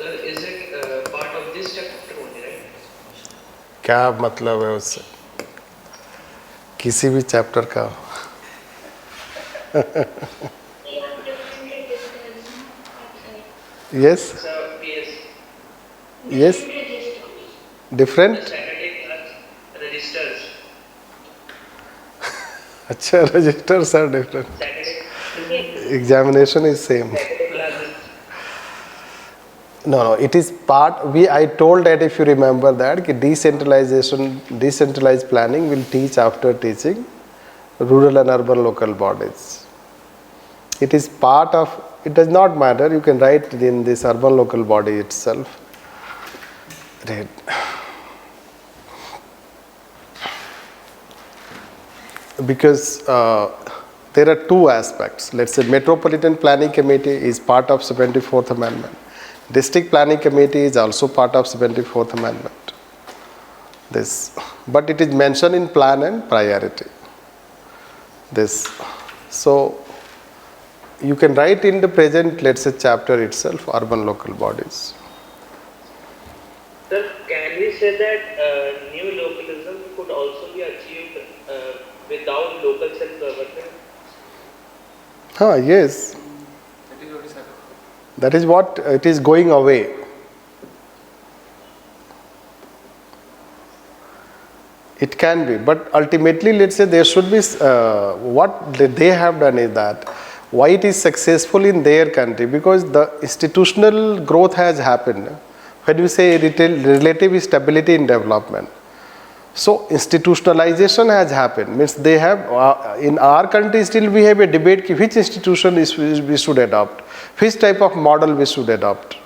Sir, is it part of this chapter only, right? क्या मतलब है उससे? किसी भी चैप्टर का yes yes different Saturday class registers. अच्छा registers are different, Saturday examination is same. classes. No, it is part. I told that, if you remember that, कि decentralized planning will teach after teaching rural and urban local bodies. It is part of. It does not matter. You can write it in this urban local body itself. Right. Because there are two aspects. Let's say Metropolitan Planning Committee is part of 74th Amendment. District Planning Committee is also part of 74th Amendment. But it is mentioned in plan and priority. So you can write in the present, let's say, chapter itself, urban local bodies. Sir, can we say that new localism could also be achieved without local self-government? Yes. That is what it is going away. It can be, but ultimately, let's say, there should be what they have done is that why it is successful in their country, because the institutional growth has happened. When you say relative stability in development, so institutionalization has happened. Means they have in our country still we have a debate which institution we should adopt, which type of model we should adopt.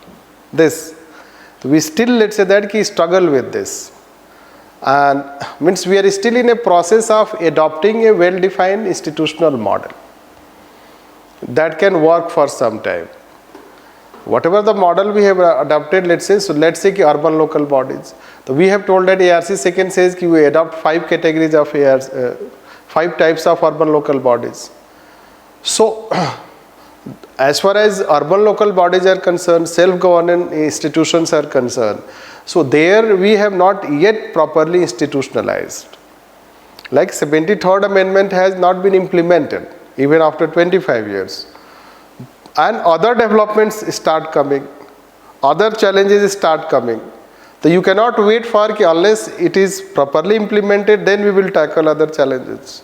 We still, let's say, that struggle with this. And means we are still in a process of adopting a well-defined institutional model that can work for some time. Whatever the model we have adopted, let's say urban local bodies. So we have told that ARC second says we adopt 5 categories of 5 types of urban local bodies. So as far as urban local bodies are concerned, self-governing institutions are concerned, so there we have not yet properly institutionalized. Like 73rd Amendment has not been implemented even after 25 years. And other developments start coming, other challenges start coming. So you cannot wait for unless it is properly implemented, then we will tackle other challenges.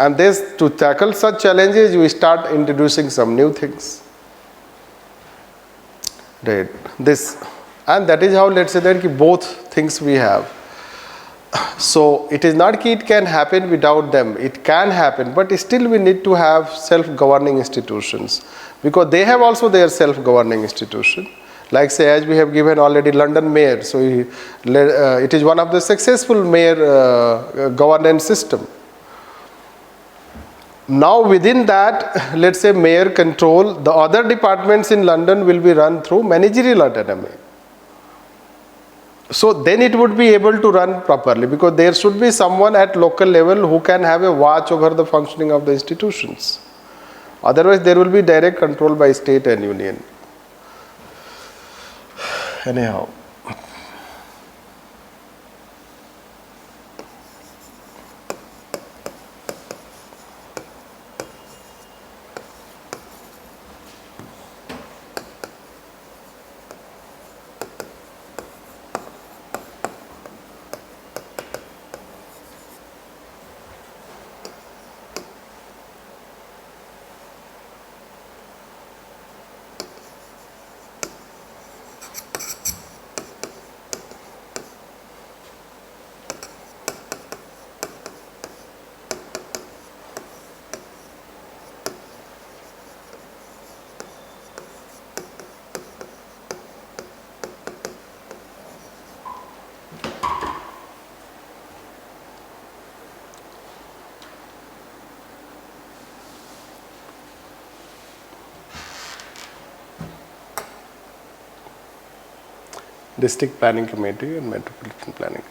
And to tackle such challenges, you start introducing some new things. Right. And that is how, let's say, that both things we have. So it is not that it can happen without them. It can happen, but still we need to have self-governing institutions, because they have also their self-governing institution. Like, say, as we have given already London Mayor, so it is one of the successful mayor governance system. Now within that, let's say, mayor control, the other departments in London will be run through managerial autonomy. So then it would be able to run properly, because there should be someone at local level who can have a watch over the functioning of the institutions. Otherwise there will be direct control by state and union. Anyhow. District Planning Committee and Metropolitan Planning.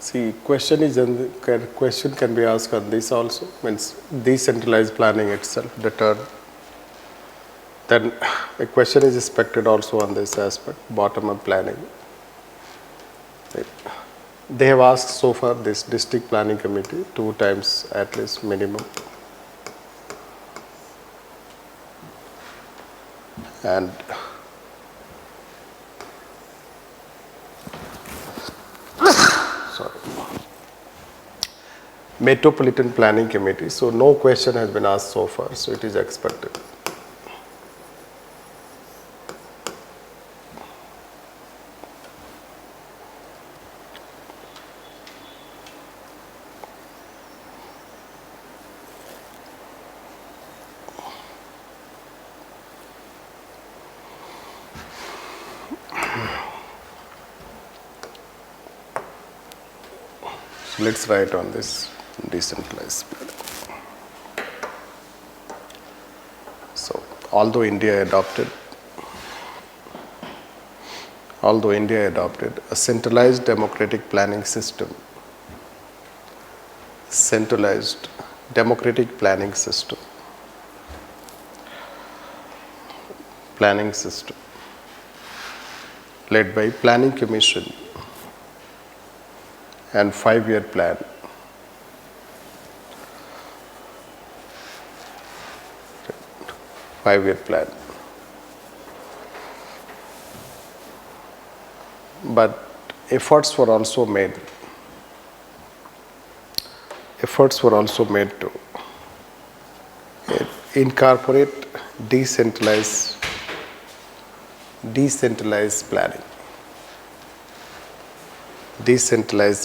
See, question can be asked on this also, means decentralized planning itself, the term. Then a question is expected also on this aspect, bottom-up planning. They have asked so far this district planning committee 2 times at least minimum. And Metropolitan Planning Committee. So no question has been asked so far, so it is expected. So let's write on this decentralized planning. So although India adopted a centralized democratic planning system, led by Planning Commission and 5-year plan. But efforts were also made to incorporate decentralized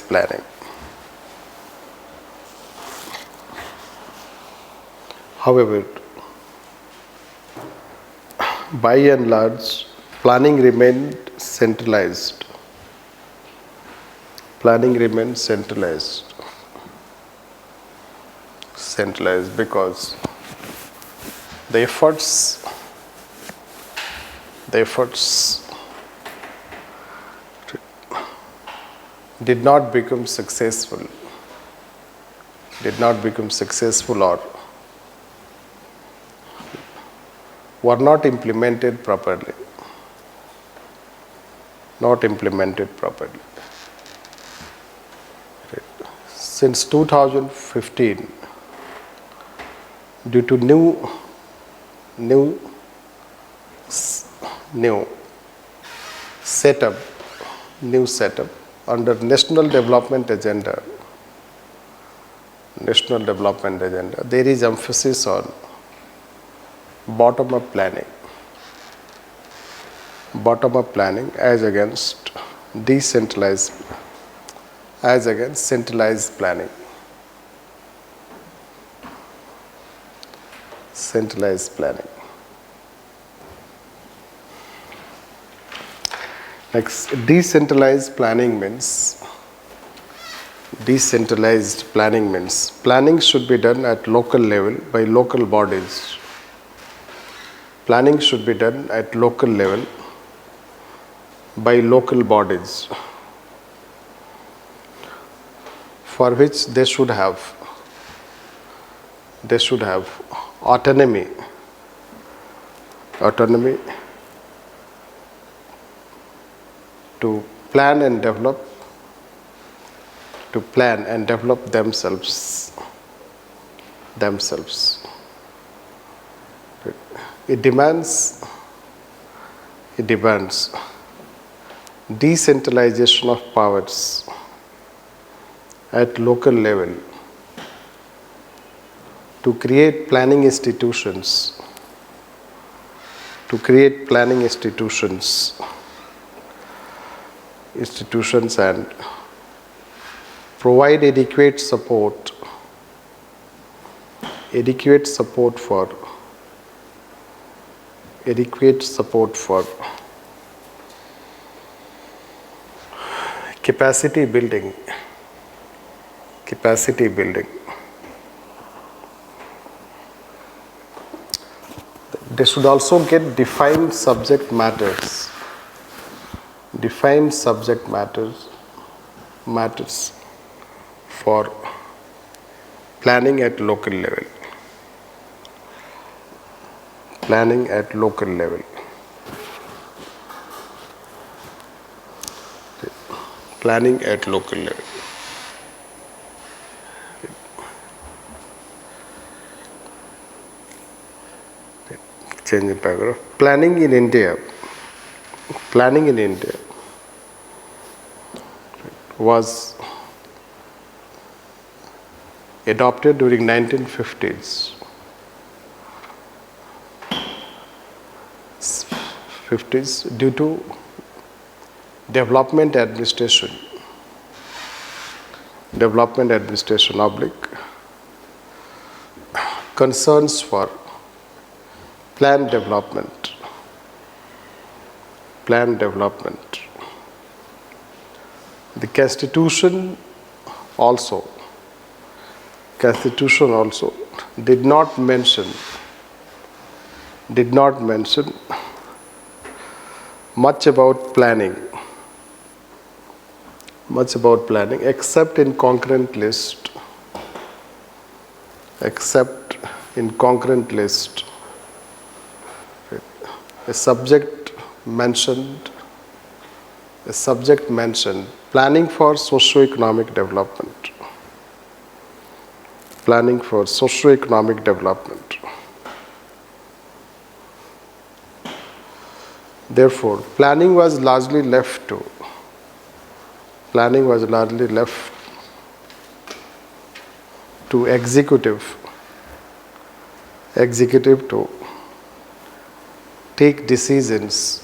planning. However, by and large, planning remained centralized. Because the efforts did not become successful or were not implemented properly. Since 2015, due to new setup under National Development Agenda, there is emphasis on bottom-up planning as against centralized planning. Next, decentralized planning means planning should be done at local level by local bodies. For which they should have autonomy to plan and develop themselves. It demands decentralization of powers at local level to create planning institutions and provide adequate support for capacity building. They should also get defined subject matters for planning at local level. Planning at local level. Planning at local level. Change the paragraph. Planning in India. Planning in India was adopted during 1950s. 50s due to development administration oblique concerns for plan development. The Constitution also did not mention much about planning except in concurrent list a subject mentioned planning for socio-economic development. Therefore, planning was largely left to executive to take decisions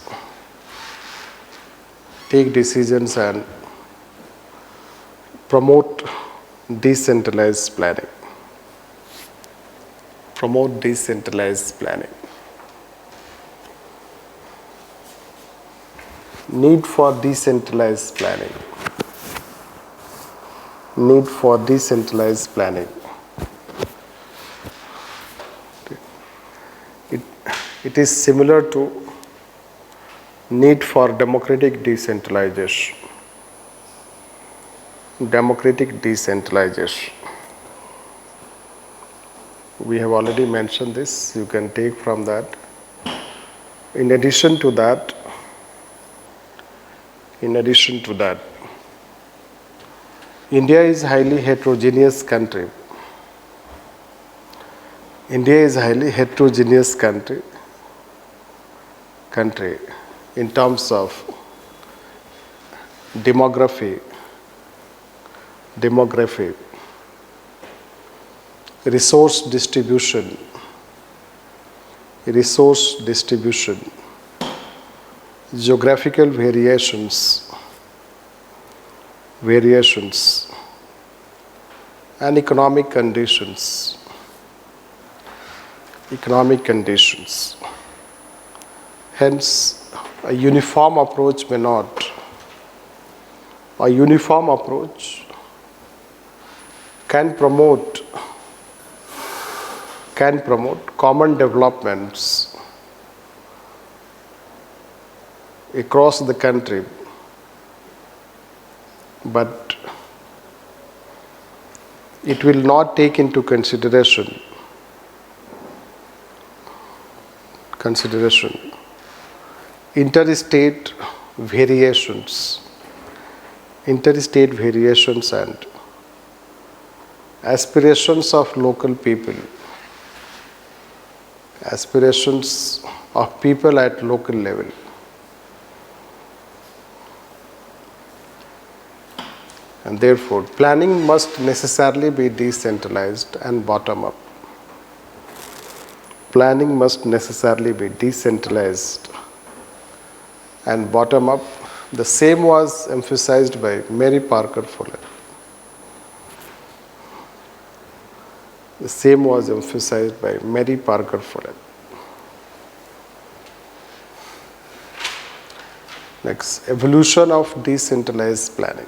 and promote decentralized planning. Need for decentralized planning. It is similar to need for democratic decentralization. We have already mentioned this. You can take from that. In addition to that, India is highly heterogeneous country. In terms of demography, resource distribution, geographical variations, and economic conditions. Hence, a uniform approach can promote common developments across the country, but it will not take into consideration interstate variations and aspirations of local people, at local level. And therefore, planning must necessarily be decentralized and bottom up. The same was emphasized by Mary Parker Fuller. Next, evolution of decentralized planning.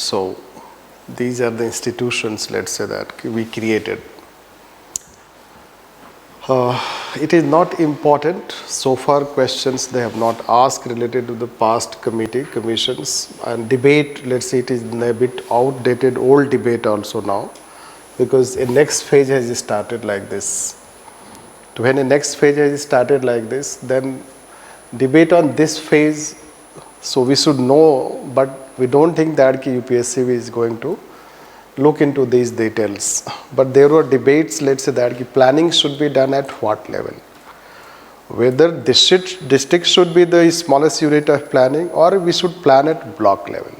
So these are the institutions, let's say, that we created. It is not important. So far questions they have not asked related to the past commissions and debate. Let's say it is a bit outdated, old debate also now, because a next phase has started like this. When a next phase has started like this, then debate on this phase, so we should know, but we don't think that UPSC is going to look into these details. But there were debates, let's say, that planning should be done at what level. Whether district should be the smallest unit of planning, or we should plan at block level.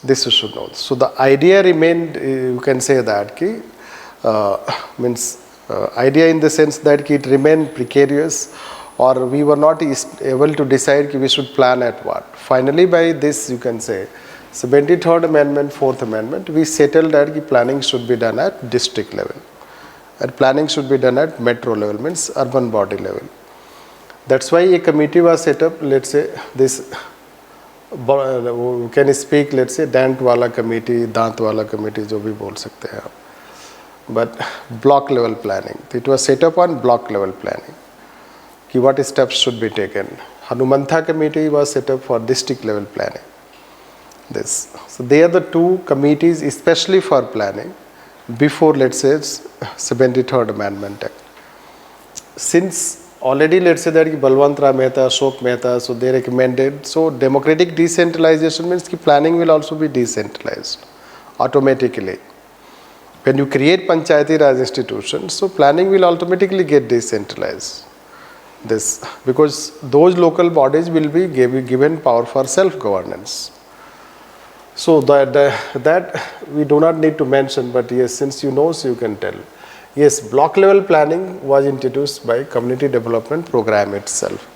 This you should know. So the idea remained, you can say that, idea in the sense that it remained precarious, or we were not able to decide we should plan at what. Finally, by this, you can say, 73rd Amendment, 4th Amendment, we settled that planning should be done at district level. And planning should be done at metro level, means urban body level. That's why a committee was set up, let's say, this, we can speak, let's say, Dant wala committee, Dant wala committee, jo bhi bol sakte hai aap. But block level planning. It was set up on block level planning. What steps should be taken. Hanumantha committee was set up for district level planning. This. So they are the two committees especially for planning before, let's say, 73rd Amendment Act. Since already, let's say, that Balwant Ram Mehta, Ashok Mehta, so they recommended, so democratic decentralization means planning will also be decentralized automatically. When you create Panchayati Raj institutions, so planning will automatically get decentralized. This, because those local bodies will be given power for self-governance. So that we do not need to mention, but yes, since you know, so you can tell. Yes, block level planning was introduced by Community Development Program itself.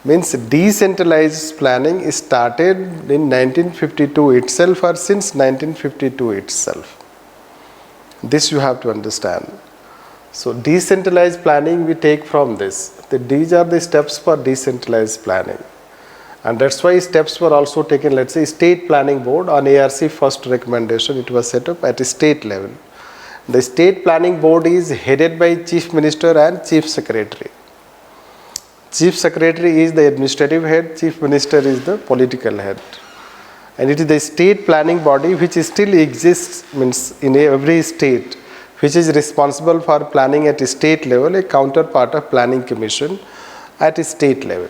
Means decentralized planning started in 1952 itself, or since 1952 itself. This you have to understand. So decentralized planning we take from this. These are the steps for decentralized planning. And that's why steps were also taken, let's say, State Planning Board on ARC first recommendation, it was set up at a state level. The State Planning Board is headed by Chief Minister and Chief Secretary. Chief Secretary is the administrative head, Chief Minister is the political head. And it is the state planning body which still exists, means in every state, which is responsible for planning at a state level, a counterpart of Planning Commission at a state level.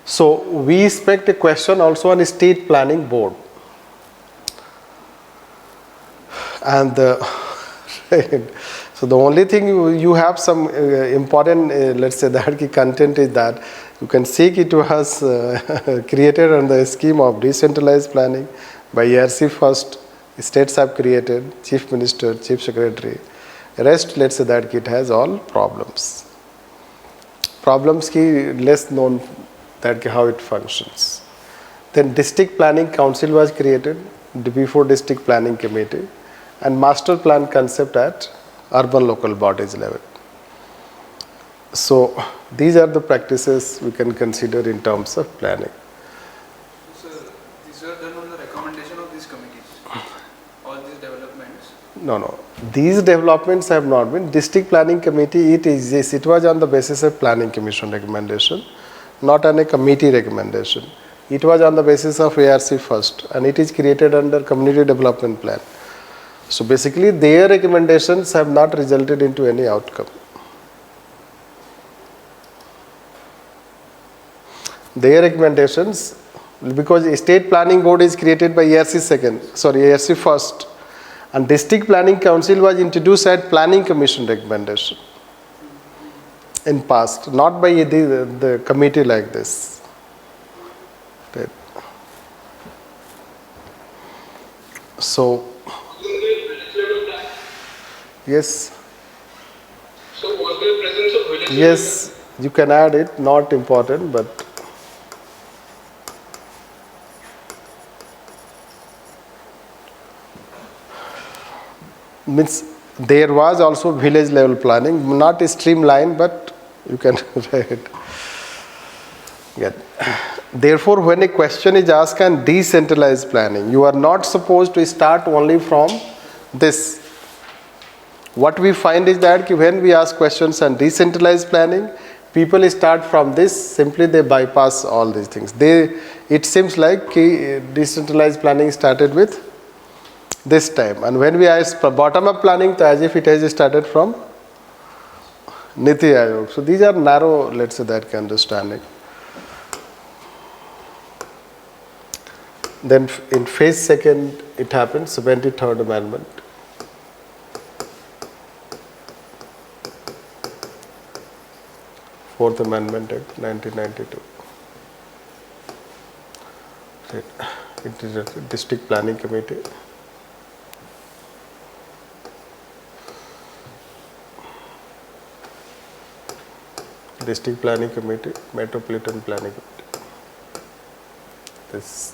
So we expect a question also on a State Planning Board. And so the only thing you have some important, let's say, that content is that you can see it was created under the scheme of decentralized planning by ARC first. States have created, Chief Minister, Chief Secretary. Rest, let's say, that it has all problems. Problems ki less known, that how it functions. Then District Planning Council was created before District Planning Committee, and Master Plan concept at urban local bodies level. So these are the practices we can consider in terms of planning. So these are done on the recommendation of these committees, all these developments? No. These developments have not been. District Planning Committee, it exists. It was on the basis of Planning Commission recommendation, not on a committee recommendation. It was on the basis of ARC first, and it is created under Community Development Plan. So basically their recommendations have not resulted into any outcome. Their recommendations, because a State Planning Board is created by ARC first, and District Planning Council was introduced at Planning Commission recommendation in past, not by the committee like this. Right. So, yes. So was there presence of village? Yes, you can add it, not important, but means there was also village level planning, not streamlined, but you can write. Good. Therefore, when a question is asked on decentralized planning, you are not supposed to start only from this. What we find is that when we ask questions on decentralized planning, people start from this, simply they bypass all these things. It seems like decentralized planning started with this time. And when we ask bottom-up planning, as if it has started from Niti Aayog. So these are narrow, let's say, that understanding. Then in phase second, it happens, 73rd Amendment. Fourth Amendment Act, 1992. It is a district planning committee. District Planning Committee, Metropolitan Planning Committee. This.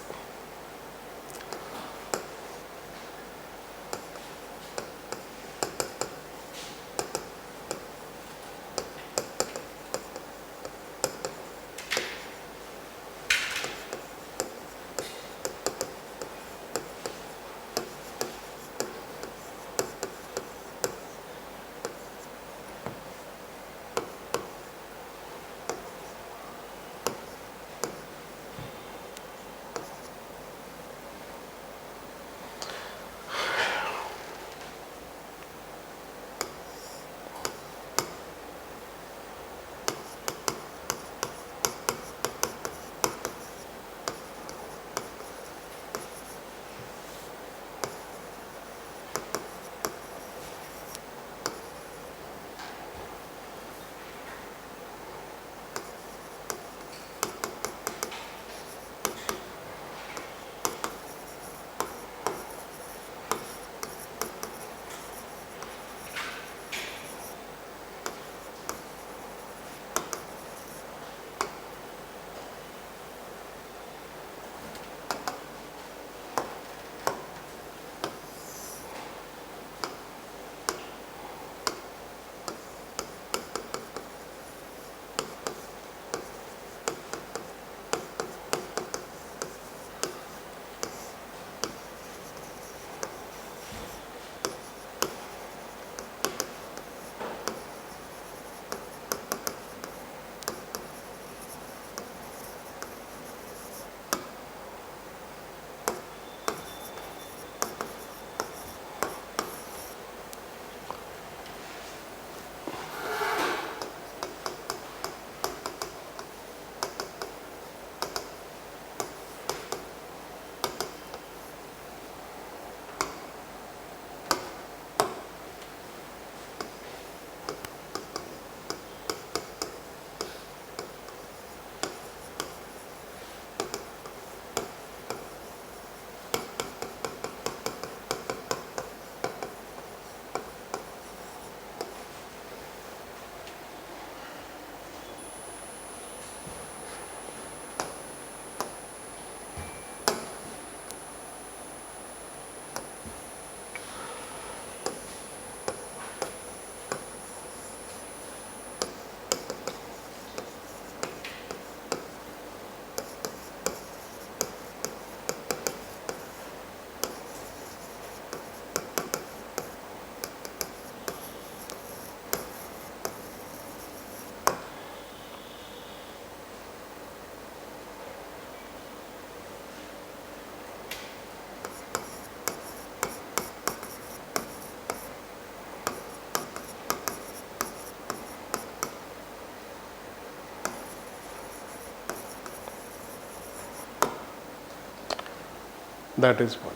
That is what.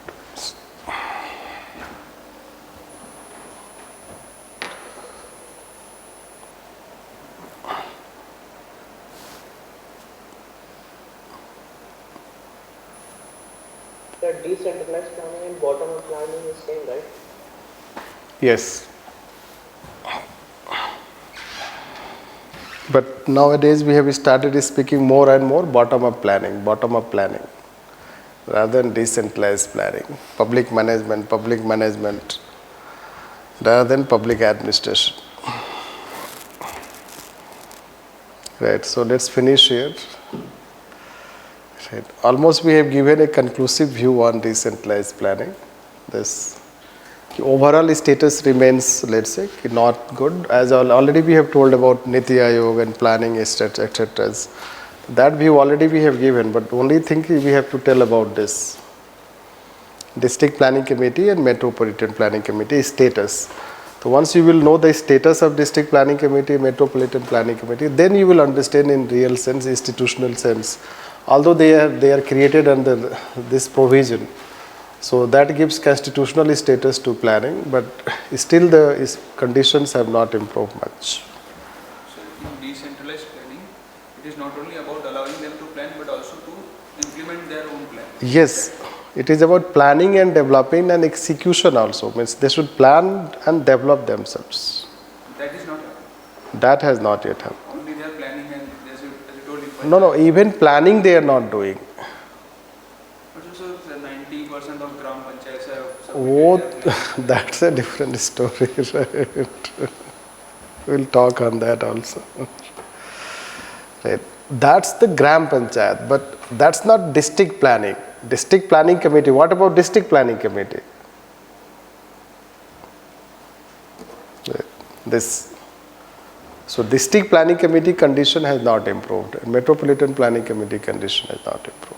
The decentralized planning and bottom-up planning is same, right? Yes. But nowadays we have started speaking more and more bottom-up planning, rather than decentralized planning, public management, rather than public administration. Right, so let's finish here. Right. Almost we have given a conclusive view on decentralized planning. This overall status remains, let's say, not good. As already we have told about Niti Aayog and planning, etc. That view already we have given, but only thing we have to tell about this District Planning Committee and Metropolitan Planning Committee status. So once you will know the status of District Planning Committee, Metropolitan Planning Committee, then you will understand in real sense, institutional sense. Although they are created under this provision, so that gives constitutional status to planning, but still the conditions have not improved much. So in decentralized planning, it is not only about allowing them to plan, but also to implement their own plan. Yes, it is about planning and developing and execution also. Means they should plan and develop themselves. That is not happening. That has not yet happened. Only they are planning, and as you told in No, even planning they are not doing. But also 90% of Gram Panchayats have Oh, submitted their plan. that's a different story, right? We'll talk on that also. Right. That's the Gram Panchayat, but that's not district planning. District Planning Committee. What about District Planning Committee? Right. This. So District Planning Committee condition has not improved. Metropolitan Planning Committee condition has not improved.